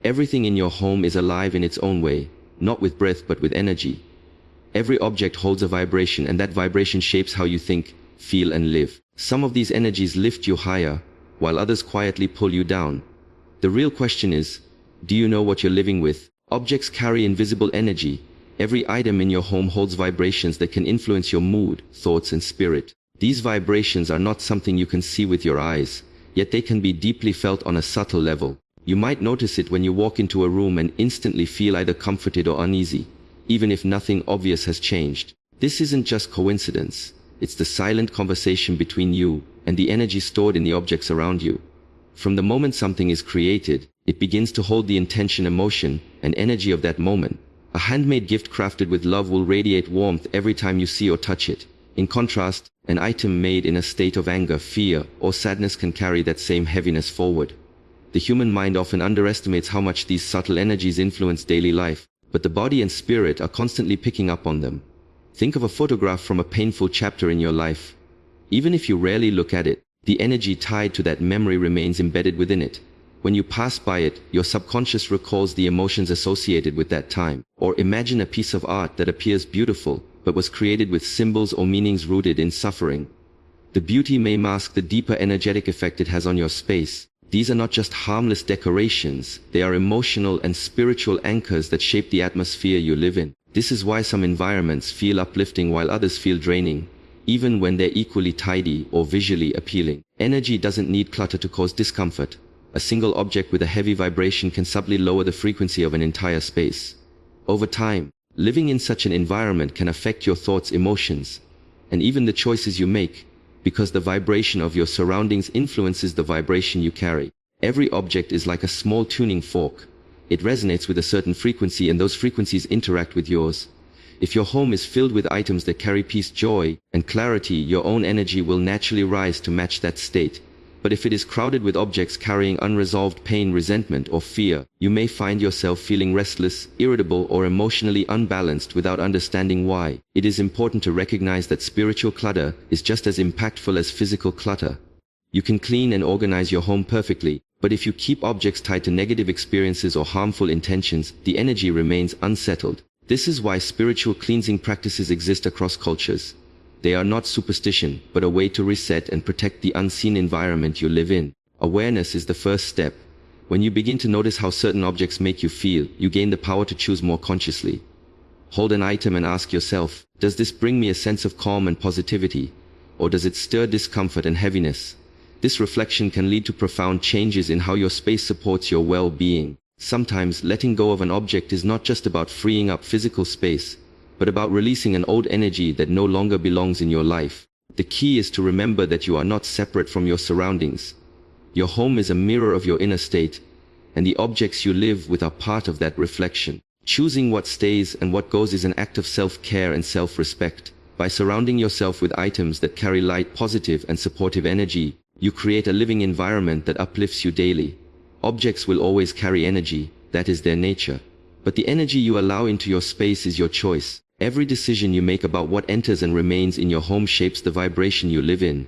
Everything in your home is alive in its own way, not with breath but with energy. Every object holds a vibration, and that vibration shapes how you think, feel and live. Some of these energies lift you higher, while others quietly pull you down. The real question is, do you know what you're living with? Objects carry invisible energy. Every item in your home holds vibrations that can influence your mood, thoughts and spirit. These vibrations are not something you can see with your eyes, yet they can be deeply felt on a subtle level. You might notice it when you walk into a room and instantly feel either comforted or uneasy, even if nothing obvious has changed. This isn't just coincidence. It's the silent conversation between you and the energy stored in the objects around you. From the moment something is created, it begins to hold the intention, emotion, and energy of that moment. A handmade gift crafted with love will radiate warmth every time you see or touch it. In contrast, an item made in a state of anger, fear, or sadness can carry that same heaviness forward. The human mind often underestimates how much these subtle energies influence daily life, but the body and spirit are constantly picking up on them. Think of a photograph from a painful chapter in your life. Even if you rarely look at it, the energy tied to that memory remains embedded within it. When you pass by it, your subconscious recalls the emotions associated with that time. Or imagine a piece of art that appears beautiful, but was created with symbols or meanings rooted in suffering. The beauty may mask the deeper energetic effect it has on your space. These are not just harmless decorations, they are emotional and spiritual anchors that shape the atmosphere you live in. This is why some environments feel uplifting while others feel draining, even when they're equally tidy or visually appealing. Energy doesn't need clutter to cause discomfort. A single object with a heavy vibration can subtly lower the frequency of an entire space. Over time, living in such an environment can affect your thoughts, emotions, and even the choices you make, because the vibration of your surroundings influences the vibration you carry. Every object is like a small tuning fork. It resonates with a certain frequency, and those frequencies interact with yours. If your home is filled with items that carry peace, joy, and clarity, your own energy will naturally rise to match that state. But if it is crowded with objects carrying unresolved pain, resentment, or fear, you may find yourself feeling restless, irritable, or emotionally unbalanced without understanding why. It is important to recognize that spiritual clutter is just as impactful as physical clutter. You can clean and organize your home perfectly, but if you keep objects tied to negative experiences or harmful intentions, the energy remains unsettled. This is why spiritual cleansing practices exist across cultures. They are not superstition, but a way to reset and protect the unseen environment you live in. Awareness is the first step. When you begin to notice how certain objects make you feel, you gain the power to choose more consciously. Hold an item and ask yourself, does this bring me a sense of calm and positivity? Or does it stir discomfort and heaviness? This reflection can lead to profound changes in how your space supports your well-being. Sometimes letting go of an object is not just about freeing up physical space, but about releasing an old energy that no longer belongs in your life. The key is to remember that you are not separate from your surroundings. Your home is a mirror of your inner state, and the objects you live with are part of that reflection. Choosing what stays and what goes is an act of self-care and self-respect. By surrounding yourself with items that carry light, positive, and supportive energy, you create a living environment that uplifts you daily. Objects will always carry energy, that is their nature. But the energy you allow into your space is your choice. Every decision you make about what enters and remains in your home shapes the vibration you live in.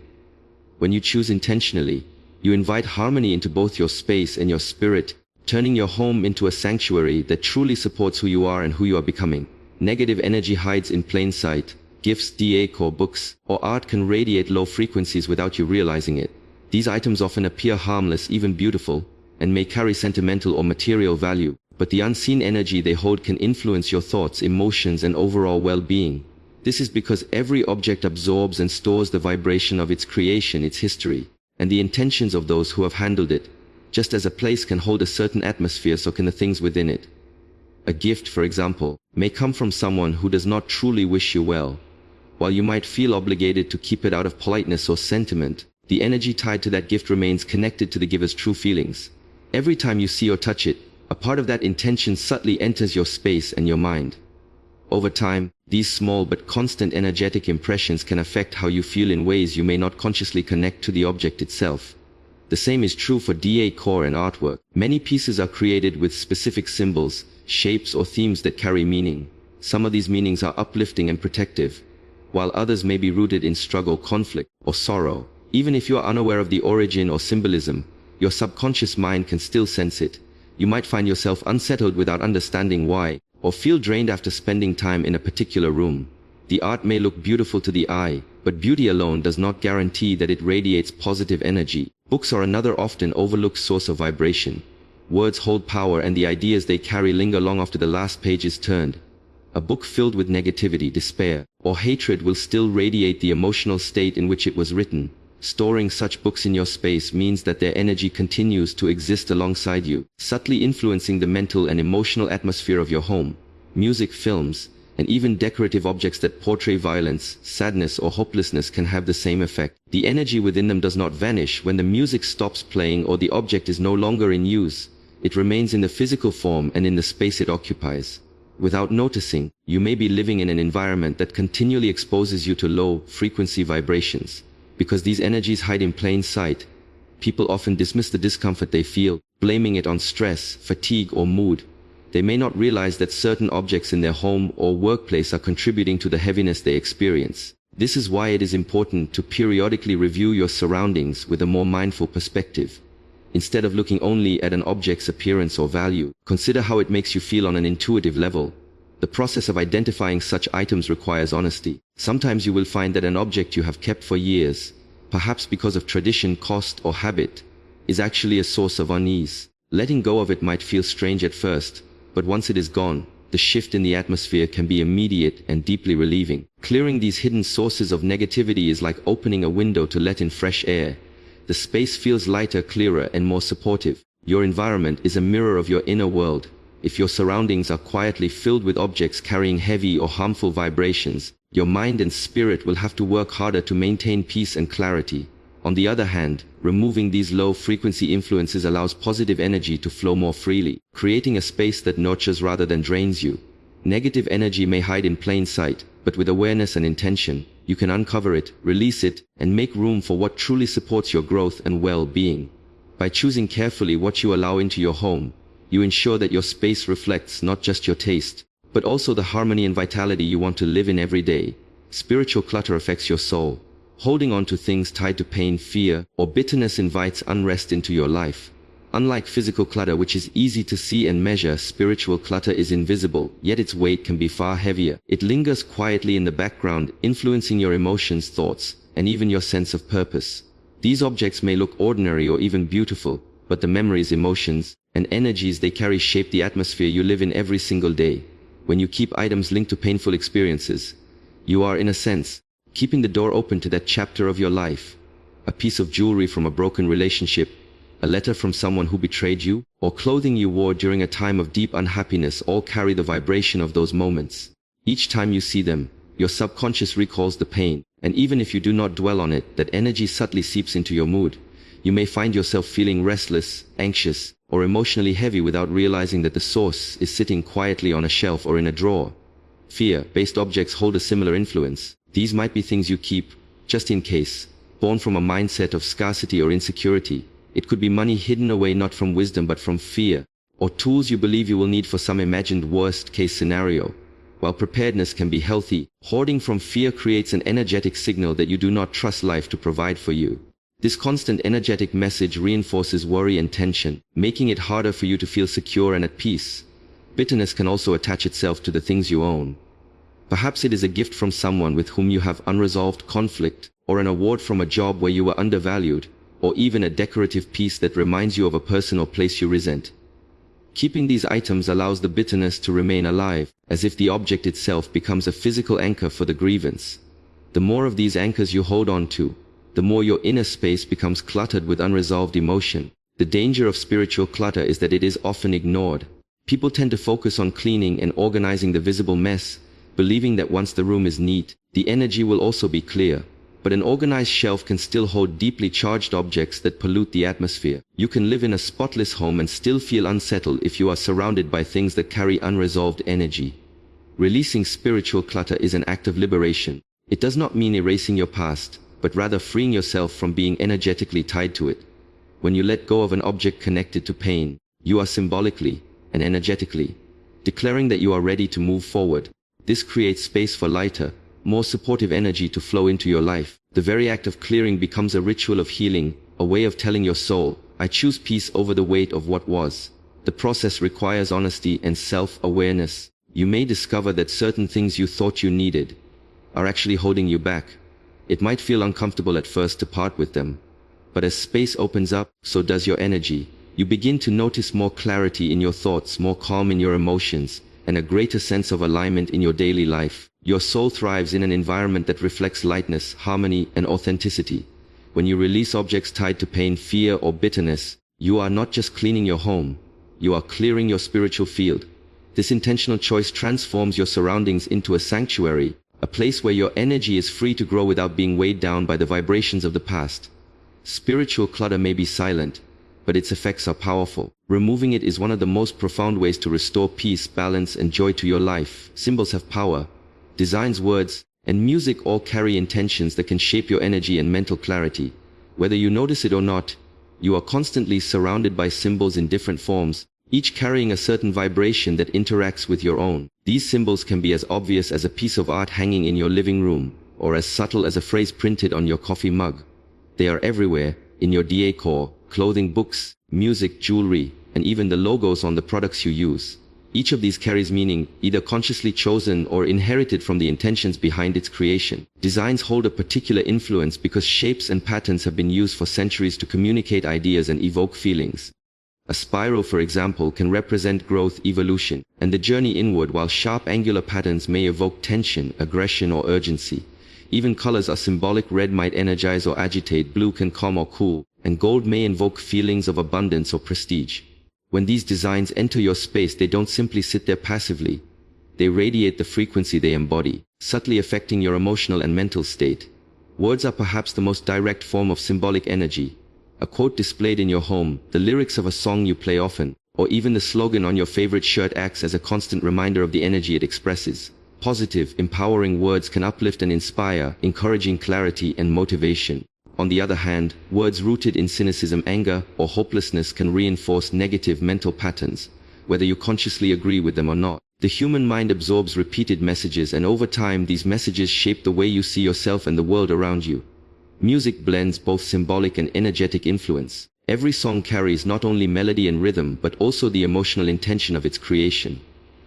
When you choose intentionally, you invite harmony into both your space and your spirit, turning your home into a sanctuary that truly supports who you are and who you are becoming. Negative energy hides in plain sight. Gifts, decor, books, or art can radiate low frequencies without you realizing it. These items often appear harmless, even beautiful, and may carry sentimental or material value. But the unseen energy they hold can influence your thoughts, emotions, and overall well-being. This is because every object absorbs and stores the vibration of its creation, its history, and the intentions of those who have handled it. Just as a place can hold a certain atmosphere, so can the things within it. A gift, for example, may come from someone who does not truly wish you well. While you might feel obligated to keep it out of politeness or sentiment, the energy tied to that gift remains connected to the giver's true feelings. Every time you see or touch it, a part of that intention subtly enters your space and your mind. Over time, these small but constant energetic impressions can affect how you feel in ways you may not consciously connect to the object itself. The same is true for decor and artwork. Many pieces are created with specific symbols, shapes, or themes that carry meaning. Some of these meanings are uplifting and protective, while others may be rooted in struggle, conflict, or sorrow. Even if you are unaware of the origin or symbolism, your subconscious mind can still sense it. You might find yourself unsettled without understanding why, or feel drained after spending time in a particular room. The art may look beautiful to the eye, but beauty alone does not guarantee that it radiates positive energy. Books are another often overlooked source of vibration. Words hold power, and the ideas they carry linger long after the last page is turned. A book filled with negativity, despair, or hatred will still radiate the emotional state in which it was written. Storing such books in your space means that their energy continues to exist alongside you, subtly influencing the mental and emotional atmosphere of your home. Music, films, and even decorative objects that portray violence, sadness, or hopelessness can have the same effect. The energy within them does not vanish when the music stops playing or the object is no longer in use. It remains in the physical form and in the space it occupies. Without noticing, you may be living in an environment that continually exposes you to low-frequency vibrations. Because these energies hide in plain sight, people often dismiss the discomfort they feel, blaming it on stress, fatigue, or mood. They may not realize that certain objects in their home or workplace are contributing to the heaviness they experience. This is why it is important to periodically review your surroundings with a more mindful perspective. Instead of looking only at an object's appearance or value, consider how it makes you feel on an intuitive level. The process of identifying such items requires honesty. Sometimes you will find that an object you have kept for years, perhaps because of tradition, cost, or habit, is actually a source of unease. Letting go of it might feel strange at first, but once it is gone, the shift in the atmosphere can be immediate and deeply relieving. Clearing these hidden sources of negativity is like opening a window to let in fresh air. The space feels lighter, clearer, and more supportive. Your environment is a mirror of your inner world. If your surroundings are quietly filled with objects carrying heavy or harmful vibrations, your mind and spirit will have to work harder to maintain peace and clarity. On the other hand, removing these low-frequency influences allows positive energy to flow more freely, creating a space that nurtures rather than drains you. Negative energy may hide in plain sight, but with awareness and intention, you can uncover it, release it, and make room for what truly supports your growth and well-being. By choosing carefully what you allow into your home, you ensure that your space reflects not just your taste, but also the harmony and vitality you want to live in every day. Spiritual clutter affects your soul. Holding on to things tied to pain, fear, or bitterness invites unrest into your life. Unlike physical clutter, which is easy to see and measure, spiritual clutter is invisible, yet its weight can be far heavier. It lingers quietly in the background, influencing your emotions, thoughts, and even your sense of purpose. These objects may look ordinary or even beautiful, but the memories, emotions, and energies they carry shape the atmosphere you live in every single day. When you keep items linked to painful experiences, you are, in a sense, keeping the door open to that chapter of your life. A piece of jewelry from a broken relationship, a letter from someone who betrayed you, or clothing you wore during a time of deep unhappiness all carry the vibration of those moments. Each time you see them, your subconscious recalls the pain, and even if you do not dwell on it, that energy subtly seeps into your mood. You may find yourself feeling restless, anxious, or emotionally heavy without realizing that the source is sitting quietly on a shelf or in a drawer. Fear-based objects hold a similar influence. These might be things you keep, just in case, born from a mindset of scarcity or insecurity. It could be money hidden away not from wisdom but from fear, or tools you believe you will need for some imagined worst-case scenario. While preparedness can be healthy, hoarding from fear creates an energetic signal that you do not trust life to provide for you. This constant energetic message reinforces worry and tension, making it harder for you to feel secure and at peace. Bitterness can also attach itself to the things you own. Perhaps it is a gift from someone with whom you have unresolved conflict, or an award from a job where you were undervalued, or even a decorative piece that reminds you of a person or place you resent. Keeping these items allows the bitterness to remain alive, as if the object itself becomes a physical anchor for the grievance. The more of these anchors you hold on to, the more your inner space becomes cluttered with unresolved emotion. The danger of spiritual clutter is that it is often ignored. People tend to focus on cleaning and organizing the visible mess, believing that once the room is neat, the energy will also be clear. But an organized shelf can still hold deeply charged objects that pollute the atmosphere. You can live in a spotless home and still feel unsettled if you are surrounded by things that carry unresolved energy. Releasing spiritual clutter is an act of liberation. It does not mean erasing your past, but rather freeing yourself from being energetically tied to it. When you let go of an object connected to pain, you are symbolically and energetically declaring that you are ready to move forward. This creates space for lighter, more supportive energy to flow into your life. The very act of clearing becomes a ritual of healing, a way of telling your soul, I choose peace over the weight of what was. The process requires honesty and self-awareness. You may discover that certain things you thought you needed are actually holding you back. It might feel uncomfortable at first to part with them, but as space opens up, so does your energy. You begin to notice more clarity in your thoughts, more calm in your emotions, and a greater sense of alignment in your daily life. Your soul thrives in an environment that reflects lightness, harmony, and authenticity. When you release objects tied to pain, fear, or bitterness, you are not just cleaning your home, you are clearing your spiritual field. This intentional choice transforms your surroundings into a sanctuary, a place where your energy is free to grow without being weighed down by the vibrations of the past. Spiritual clutter may be silent, but its effects are powerful. Removing it is one of the most profound ways to restore peace, balance, and joy to your life. Symbols have power. Designs, words, and music all carry intentions that can shape your energy and mental clarity. Whether you notice it or not, you are constantly surrounded by symbols in different forms, each carrying a certain vibration that interacts with your own. These symbols can be as obvious as a piece of art hanging in your living room, or as subtle as a phrase printed on your coffee mug. They are everywhere, in your décor, clothing, books, music, jewelry, and even the logos on the products you use. Each of these carries meaning, either consciously chosen or inherited from the intentions behind its creation. Designs hold a particular influence because shapes and patterns have been used for centuries to communicate ideas and evoke feelings. A spiral, for example, can represent growth, evolution, and the journey inward, while sharp angular patterns may evoke tension, aggression, or urgency. Even colors are symbolic. Red might energize or agitate, blue can calm or cool, and gold may invoke feelings of abundance or prestige. When these designs enter your space, they don't simply sit there passively. They radiate the frequency they embody, subtly affecting your emotional and mental state. Words are perhaps the most direct form of symbolic energy. A quote displayed in your home, the lyrics of a song you play often, or even the slogan on your favorite shirt acts as a constant reminder of the energy it expresses. Positive, empowering words can uplift and inspire, encouraging clarity and motivation. On the other hand, words rooted in cynicism, anger, or hopelessness can reinforce negative mental patterns, whether you consciously agree with them or not. The human mind absorbs repeated messages, and over time these messages shape the way you see yourself and the world around you. Music blends both symbolic and energetic influence. Every song carries not only melody and rhythm, but also the emotional intention of its creation.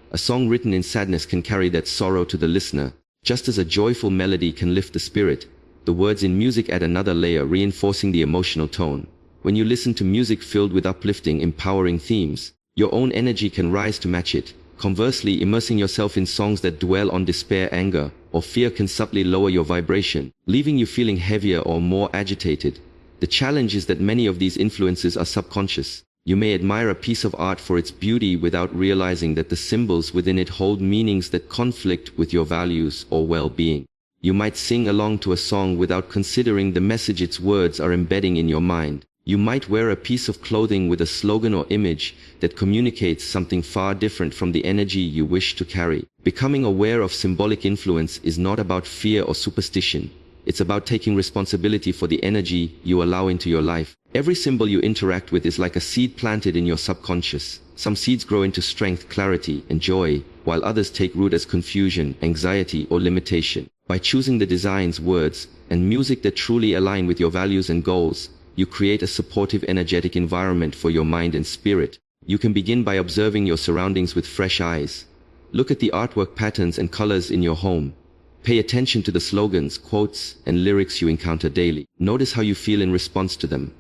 A song written in sadness can carry that sorrow to the listener, just as a joyful melody can lift the spirit. The words in music add another layer, reinforcing the emotional tone. When you listen to music filled with uplifting, empowering themes, your own energy can rise to match it. Conversely, immersing yourself in songs that dwell on despair, anger, or fear can subtly lower your vibration, leaving you feeling heavier or more agitated. The challenge is that many of these influences are subconscious. You may admire a piece of art for its beauty without realizing that the symbols within it hold meanings that conflict with your values or well-being. You might sing along to a song without considering the message its words are embedding in your mind. You might wear a piece of clothing with a slogan or image that communicates something far different from the energy you wish to carry. Becoming aware of symbolic influence is not about fear or superstition. It's about taking responsibility for the energy you allow into your life. Every symbol you interact with is like a seed planted in your subconscious. Some seeds grow into strength, clarity, and joy, while others take root as confusion, anxiety, or limitation. By choosing the designs, words, and music that truly align with your values and goals, you create a supportive, energetic environment for your mind and spirit. You can begin by observing your surroundings with fresh eyes. Look at the artwork, patterns, and colors in your home. Pay attention to the slogans, quotes, and lyrics you encounter daily. Notice how you feel in response to them.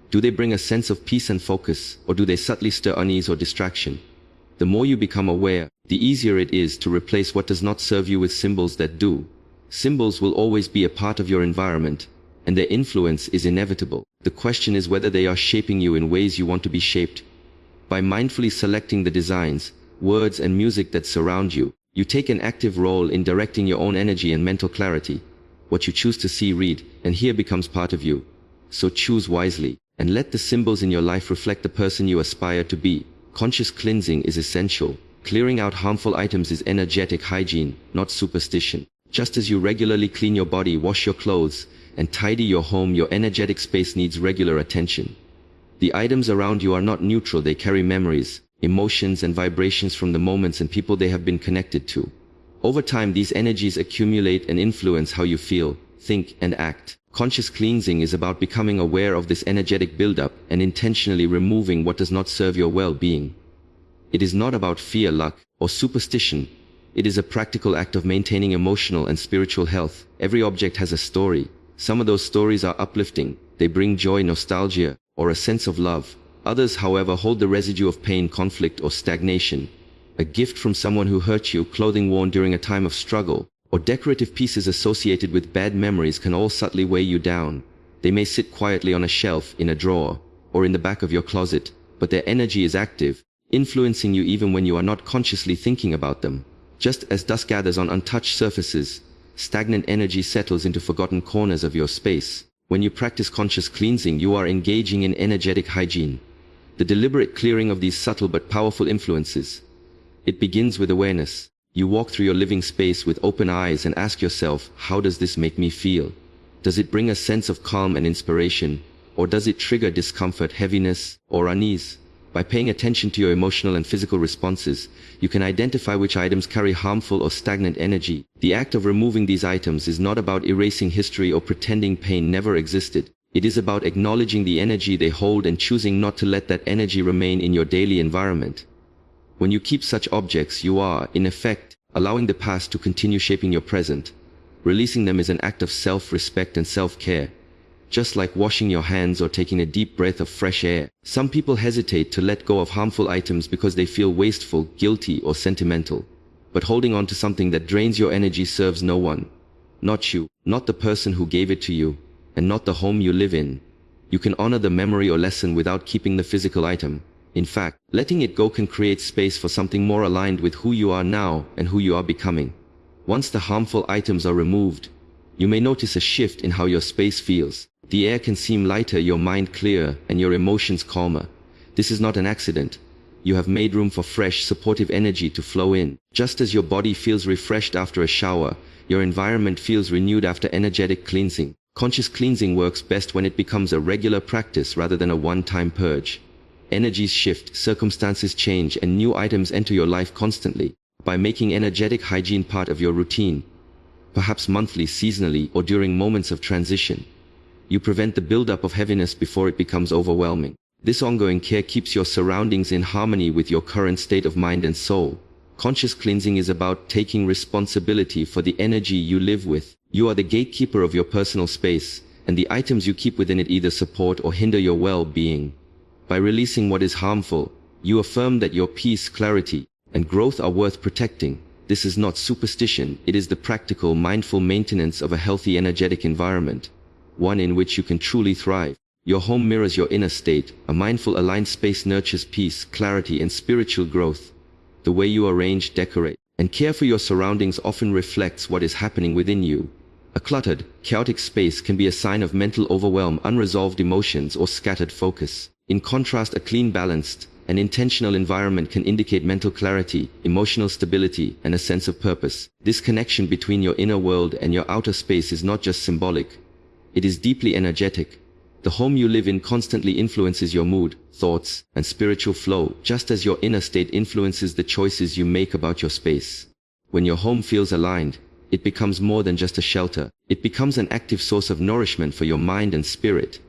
Do they bring a sense of peace and focus, or do they subtly stir unease or distraction? The more you become aware, the easier it is to replace what does not serve you with symbols that do. Symbols will always be a part of your environment, and their influence is inevitable. The question is whether they are shaping you in ways you want to be shaped. By mindfully selecting the designs, words, and music that surround you, you take an active role in directing your own energy and mental clarity. What you choose to see, read, and hear becomes part of you. So choose wisely, and let the symbols in your life reflect the person you aspire to be. Conscious cleansing is essential. Clearing out harmful items is energetic hygiene, not superstition. Just as you regularly clean your body, wash your clothes, and tidy your home, your energetic space needs regular attention. The items around you are not neutral. They carry memories, emotions, and vibrations from the moments and people they have been connected to. Over time, these energies accumulate and influence how you feel, think, and act. Conscious cleansing is about becoming aware of this energetic buildup and intentionally removing what does not serve your well-being. It is not about fear, luck, or superstition. It is a practical act of maintaining emotional and spiritual health. Every object has a story. Some of those stories are uplifting. They bring joy, nostalgia, or a sense of love. Others, however, hold the residue of pain, conflict, or stagnation. A gift from someone who hurt you, clothing worn during a time of struggle, or decorative pieces associated with bad memories can all subtly weigh you down. They may sit quietly on a shelf, in a drawer, or in the back of your closet, but their energy is active, influencing you even when you are not consciously thinking about them. Just as dust gathers on untouched surfaces, stagnant energy settles into forgotten corners of your space. When you practice conscious cleansing, you are engaging in energetic hygiene, the deliberate clearing of these subtle but powerful influences. It begins with awareness. You walk through your living space with open eyes and ask yourself, how does this make me feel? Does it bring a sense of calm and inspiration, or does it trigger discomfort, heaviness, or unease? By paying attention to your emotional and physical responses, you can identify which items carry harmful or stagnant energy. The act of removing these items is not about erasing history or pretending pain never existed. It is about acknowledging the energy they hold and choosing not to let that energy remain in your daily environment. When you keep such objects, you are, in effect, allowing the past to continue shaping your present. Releasing them is an act of self-respect and self-care, just like washing your hands or taking a deep breath of fresh air. Some people hesitate to let go of harmful items because they feel wasteful, guilty, or sentimental. But holding on to something that drains your energy serves no one. Not you, not the person who gave it to you, and not the home you live in. You can honor the memory or lesson without keeping the physical item. In fact, letting it go can create space for something more aligned with who you are now and who you are becoming. Once the harmful items are removed, you may notice a shift in how your space feels. The air can seem lighter, your mind clearer, and your emotions calmer. This is not an accident. You have made room for fresh, supportive energy to flow in. Just as your body feels refreshed after a shower, your environment feels renewed after energetic cleansing. Conscious cleansing works best when it becomes a regular practice rather than a one-time purge. Energies shift, circumstances change, and new items enter your life constantly. By making energetic hygiene part of your routine, perhaps monthly, seasonally, or during moments of transition, you prevent the buildup of heaviness before it becomes overwhelming. This ongoing care keeps your surroundings in harmony with your current state of mind and soul. Conscious cleansing is about taking responsibility for the energy you live with. You are the gatekeeper of your personal space, and the items you keep within it either support or hinder your well-being. By releasing what is harmful, you affirm that your peace, clarity, and growth are worth protecting. This is not superstition, it is the practical, mindful maintenance of a healthy, energetic environment, one in which you can truly thrive. Your home mirrors your inner state. A mindful, aligned space nurtures peace, clarity, and spiritual growth. The way you arrange, decorate, and care for your surroundings often reflects what is happening within you. A cluttered, chaotic space can be a sign of mental overwhelm, unresolved emotions, or scattered focus. In contrast, a clean, balanced, and intentional environment can indicate mental clarity, emotional stability, and a sense of purpose. This connection between your inner world and your outer space is not just symbolic. It is deeply energetic. The home you live in constantly influences your mood, thoughts, and spiritual flow, just as your inner state influences the choices you make about your space. When your home feels aligned, it becomes more than just a shelter. It becomes an active source of nourishment for your mind and spirit.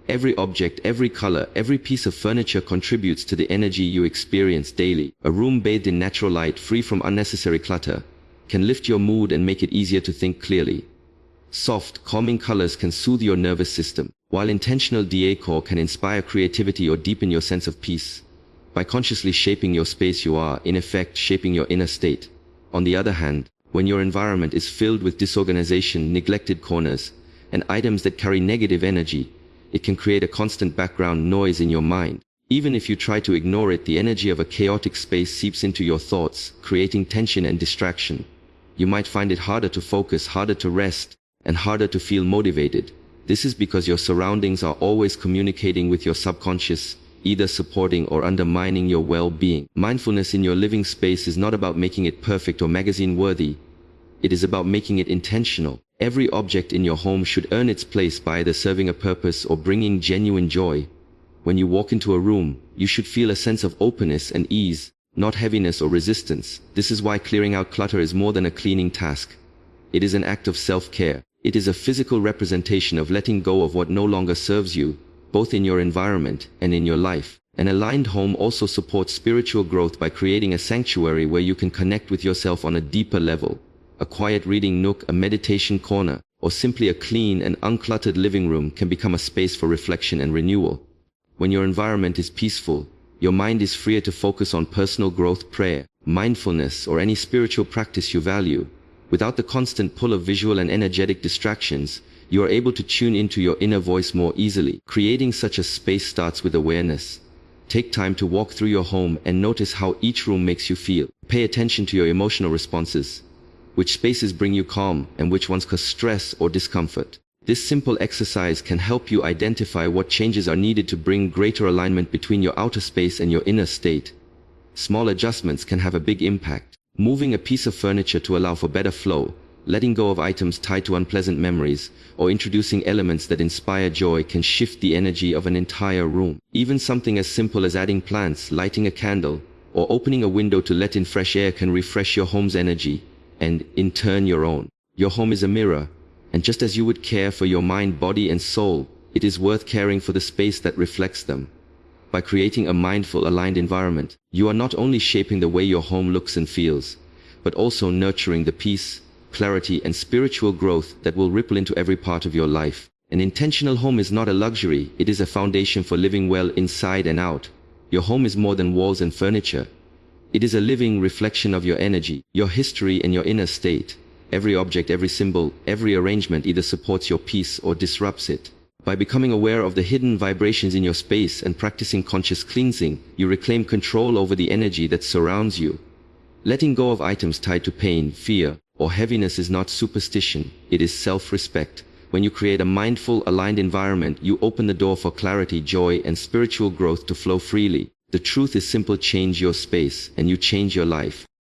Every object, every color, every piece of furniture contributes to the energy you experience daily. A room bathed in natural light, free from unnecessary clutter, can lift your mood and make it easier to think clearly. Soft, calming colors can soothe your nervous system, while intentional décor can inspire creativity or deepen your sense of peace. By consciously shaping your space, you are, in effect, shaping your inner state. On the other hand, when your environment is filled with disorganization, neglected corners, and items that carry negative energy, it can create a constant background noise in your mind. Even if you try to ignore it, the energy of a chaotic space seeps into your thoughts, creating tension and distraction. You might find it harder to focus, harder to rest, and harder to feel motivated. This is because your surroundings are always communicating with your subconscious, either supporting or undermining your well-being. Mindfulness in your living space is not about making it perfect or magazine-worthy. It is about making it intentional. Every object in your home should earn its place by either serving a purpose or bringing genuine joy. When you walk into a room, you should feel a sense of openness and ease, not heaviness or resistance. This is why clearing out clutter is more than a cleaning task. It is an act of self-care. It is a physical representation of letting go of what no longer serves you, both in your environment and in your life. An aligned home also supports spiritual growth by creating a sanctuary where you can connect with yourself on a deeper level. A quiet reading nook, a meditation corner, or simply a clean and uncluttered living room can become a space for reflection and renewal. When your environment is peaceful, your mind is freer to focus on personal growth, prayer, mindfulness, or any spiritual practice you value. Without the constant pull of visual and energetic distractions, you are able to tune into your inner voice more easily. Creating such a space starts with awareness. Take time to walk through your home and notice how each room makes you feel. Pay attention to your emotional responses. Which spaces bring you calm and which ones cause stress or discomfort. This simple exercise can help you identify what changes are needed to bring greater alignment between your outer space and your inner state. Small adjustments can have a big impact. Moving a piece of furniture to allow for better flow, letting go of items tied to unpleasant memories, or introducing elements that inspire joy can shift the energy of an entire room. Even something as simple as adding plants, lighting a candle, or opening a window to let in fresh air can refresh your home's energy, and in turn your own. Your home is a mirror, and just as you would care for your mind, body, and soul, it is worth caring for the space that reflects them. By creating a mindful, aligned environment, you are not only shaping the way your home looks and feels, but also nurturing the peace, clarity, and spiritual growth that will ripple into every part of your life. An intentional home is not a luxury, it is a foundation for living well inside and out. Your home is more than walls and furniture. It is a living reflection of your energy, your history, and your inner state. Every object, every symbol, every arrangement either supports your peace or disrupts it. By becoming aware of the hidden vibrations in your space and practicing conscious cleansing, you reclaim control over the energy that surrounds you. Letting go of items tied to pain, fear, or heaviness is not superstition, it is self-respect. When you create a mindful, aligned environment, you open the door for clarity, joy, and spiritual growth to flow freely. The truth is simple: change your space, and you change your life.